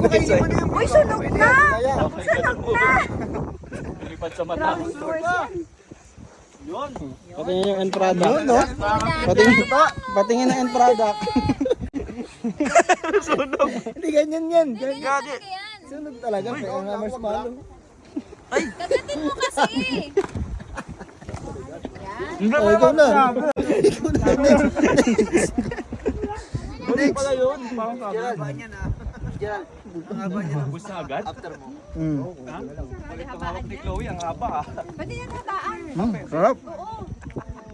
Uy, sunog na! Sunog na! Lipat sa mata. Yun. Patingin yung end product. No? Patingin ang end product. Sunog. Hindi ganyan yan. Gagi. Sunog talaga. Kaya nga marshmallow. Kagatin mo kasi! Oh, ikaw na. Next pala yun. Parang sabi. Ubus na agad? After mo. Balik ang hawak ni Chloe, ang haba ah. Pati yan habaan. Sarap. Oo.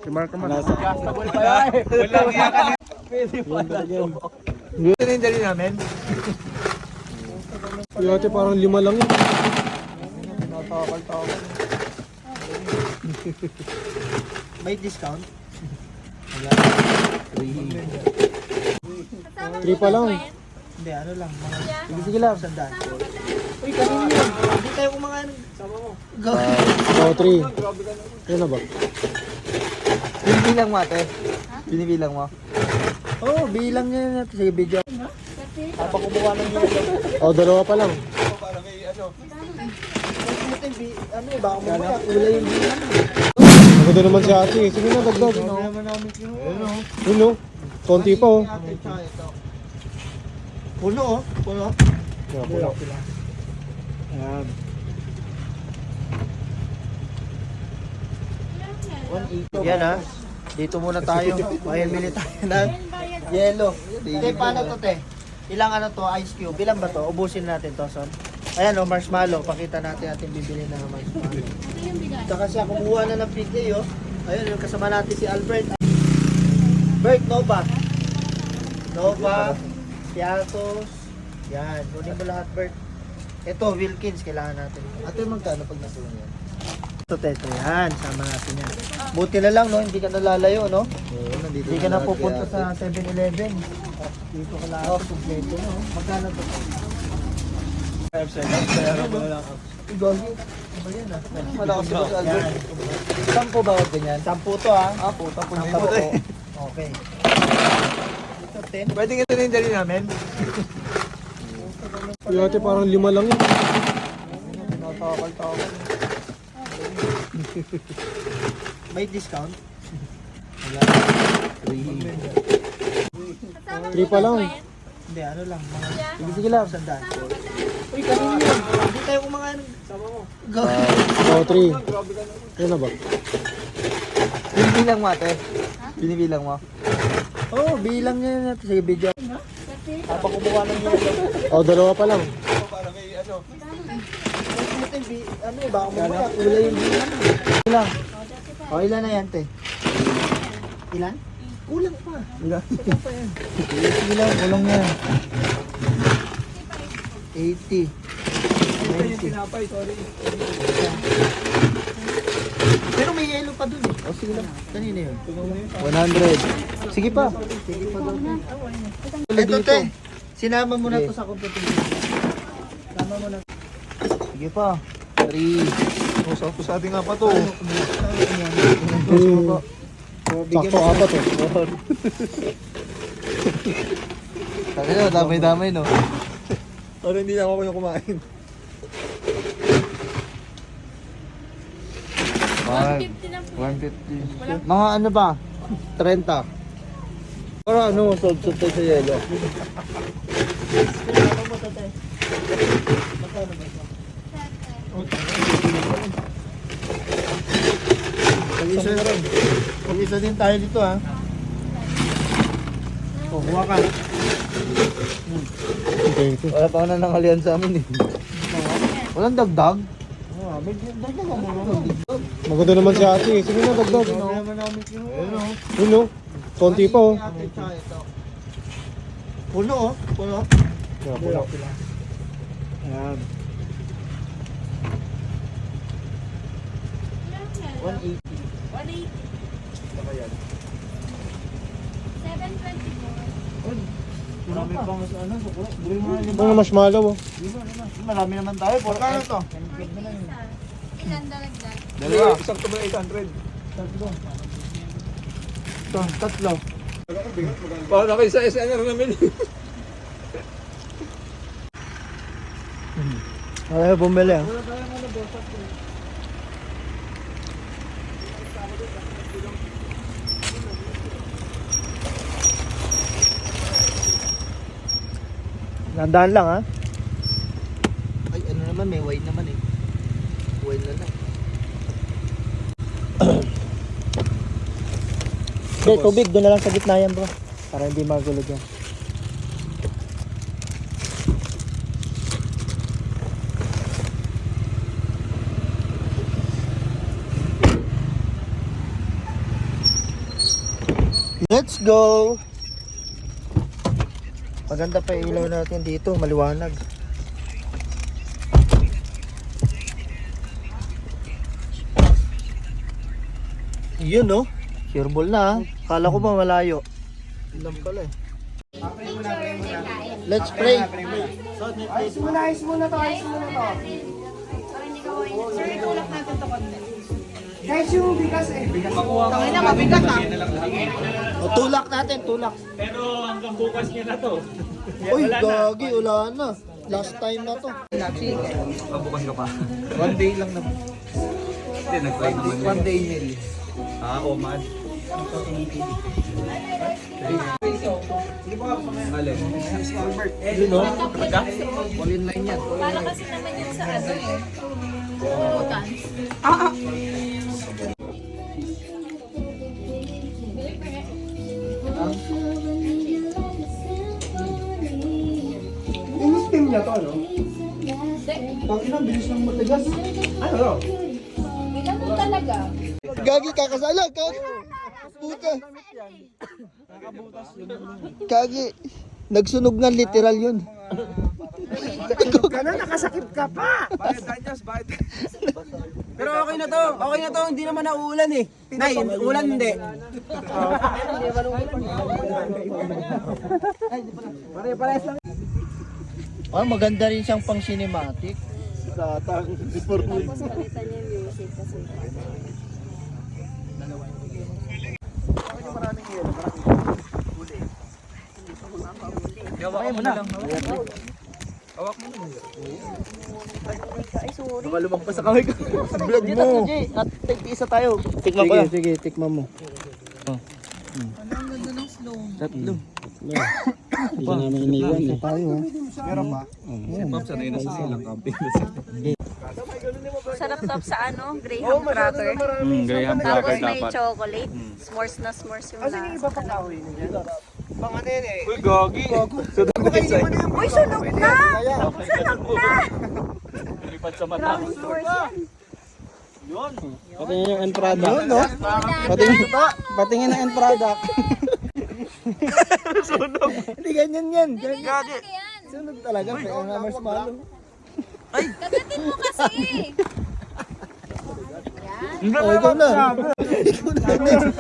Si Mark naman. Adjustable pala eh. Walang iyakan. Pwede pala. Ito na yung dali namin. Yote parang 5 lang yun. May discount? 3 pa lang. Hindi, ano lang. Sige lang. Sandaan. Uy, kanina yun. Hindi tayo kumakain. Sama mo. Go. 3. Yan na ba? Binibilang mo ate? Binibilang mo? Oo, bilang niya yun. Sige, video. Habang kumuha ng yelo. 2 pa lang. Ano eh, baka mamaya kulay yung bilang. Maganda naman si ate. Sige na, dagdag. Ano naman namin kinuha. Yun no. Konti pa oh. Puno oh. Puno. Yeah, puno. Ayan. 180. Yan ha. Dito muna tayo. Pahimili tayo ng yelo. Te, paano to te? Ilang ano to? Ice cube. Ilan ba to? Ubusin natin to, son. Ayan oh, marshmallow. Pakita natin ating bibili ng marshmallow. Tsaka siya kumuha na ng PJ oh. Ayun, yung kasama natin si Albert. Bert, Nova. Nova. Piatos. Yan. Kunin mo lahat, Bert. Ito, Wilkins. Kailangan natin. Ate, magkano pag nasuha yan? Ito, teto. Yan. Sama natin yan. Buti na lang, no? Hindi ka nalalayo, no? Oo, nandito Hindi ka na pupunta sa 7-Eleven. Dito ka lang. Kompleto, no? Magkano to? 5 seconds. Kaya na pala lang. Igoli. Ano ba yan, ah? Malakas si Boss Albert. Sampo ba o ganyan? Sampo to, ah. Ah, puta po. Sampo. Okay. Ito, 10. Pwede nga ito na yung dali namin. Yote parang 5 lang yun. May discount? 3 pa lang. Hindi, ano lang. Sige lang. Sandaan. Uy, kanina yun. Hindi tayo kumakain. Sama mo. Go. 3. Yan na ba? Binibilang mo ate? Binibilang mo? Oo, bilang niya yun. Sige, video. Habang kumuha ng yelo. 2 pa lang. Ano eh, baka mamaya kulay yung bilang. Ilan? O, ilan na yan, te? Ilan? Kulang pa. Ilan? Kulang pa yan. Ilan? Kulang yan. 80. 90. Pero may yelo pa dun eh. O, sige lang. Kanina yun. 100. Sige pa. Sige pa daw. Ito, te. Sinama mo na to sa competition. Sinama mo na. Sige pa. 3. Pusati nga pa to. Sakto 4 to. Sabi na, damay-damay no. Pero hindi na ako yung kumain. 150. Mga ano ba? 30. Para ano, sob-sob tayo sa yelo. Pag-isa din tayo dito ha. O, kuha ka. Thank you. Wala pa ako na nangalian sa amin eh. Walang dagdag? Dagdag ako muna. Maganda naman si ate. Sige na, dagdag. naman namin kinuha. Yun no. Konti pa oh. Puno oh. Puno. Yeah, puno. Ayan. 180. 180. 724. Marami pa mas ano. Bili mo na Mga marshmallow oh. Marami naman tayo. Pagkano to? Ilan dalagdag? Dalawa. Isang to ba 800? Tatlo. Para kayo sa SNR namin. Ayaw bumili ah. Nandaan lang ha. Ay ano naman, may wine naman eh. Wine na lang. Hindi, tubig. Doon na lang sa gitna yan bro. Para hindi magulo dyan. Let's go! Maganda pa yung ilaw natin dito, maliwanag. Yun no? Sure ball na ha. Kala ko ba malayo? Yun lang pala eh. Let's pray. Ayos muna to. Sir, itulak natin to konti. Guys, yung bigas eh. Tangin na, mabigat ah. O, tulak natin, tulak. Pero hanggang bukas niya na to. Uy, gagi, wala na. Last time na to. Bukas ka pa. One day lang naman. Hindi, nag-try naman yun. One day meal. Omad. Alin? Yun no? All in line yan. Para kasi naman yun sa ano eh. Butan. Yung steam niya to, no? Pag ina, bilis ng matigas. Ano? Bilang mo talaga. Gagi, kakasala. Gagi. Puta. Gagi. Nagsunog na literal yun. Gano'n, nakasakit ka pa! Bayad, Danyas, bayad. Pero okay na to, hindi naman nauulan eh. Nay, ulan hindi. Pare-parehas lang. Ah, maganda rin siyang pang cinematic. Tatang, Tapos palitan niya yung music kasi. Hawak mo na lang. Hawak mo na. Ay, sorry. Baka lumagpas sa kamay ko. Vlog mo. At isa tayo. Tikman ko. Sige, tikman mo. Ang ganda ng slow mo. Tatlo. Hindi ka namin iniwan eh. Tayo ha. Meron pa? Si Pops, sanay na sa silang camping. Sarap top sa ano, Graham cracker. Graham Tapos may chocolate. S'mores na s'mores yung Kasi yung iba lasa. pa kahoy na dyan. Pang ano yan eh. Uy, gagi. Sunog na yung sa'yo. Uy, sunog na! Sunog na! Lipad sa mata. S'mores yan. Patingin yung end product. Yun, no? Patingin. Patingin ang end product. Sunog. Hindi ganyan yan. Gagi. Sunog talaga. Kaya nga marshmallow. Kagatin mo kasi. Oh, ikaw na. Ikaw na. Next.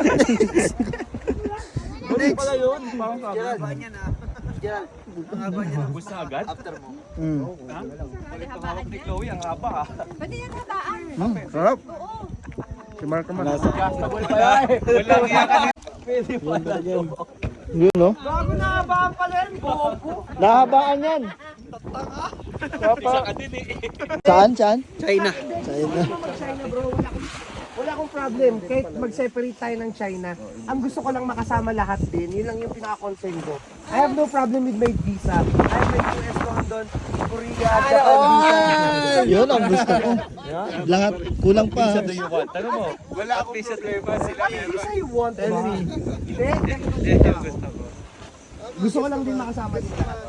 Next. Pala yun. Parang sabi. Ubus na agad? After mo. Ha? Balik ang hawak ni Chloe. Ang haba ah. Pwede yan habaan. Sarap. Oo. Si Mark naman. Gastable pa yan. Walang iyakan. Pwede pala. Yun no? Bago nahabaan pala yan. Buhok ko. Nahabaan yan. Isa ka din eh. Saan? Saan? China. China. China bro, wala akong problem. Kahit mag-separate tayo ng China, ang gusto ko lang makasama lahat din. Yun lang yung pinaka-concern ko. I have no problem with my visa. I have my US London, Korea, Japan visa. Yun ang gusto ko. Lahat. Kulang pa. Visa do you want? Tanong mo. Wala akong visa do you want sila. Ano visa you want? Tell me. Hindi, yung gusto ko. Gusto ko lang din makasama din lahat.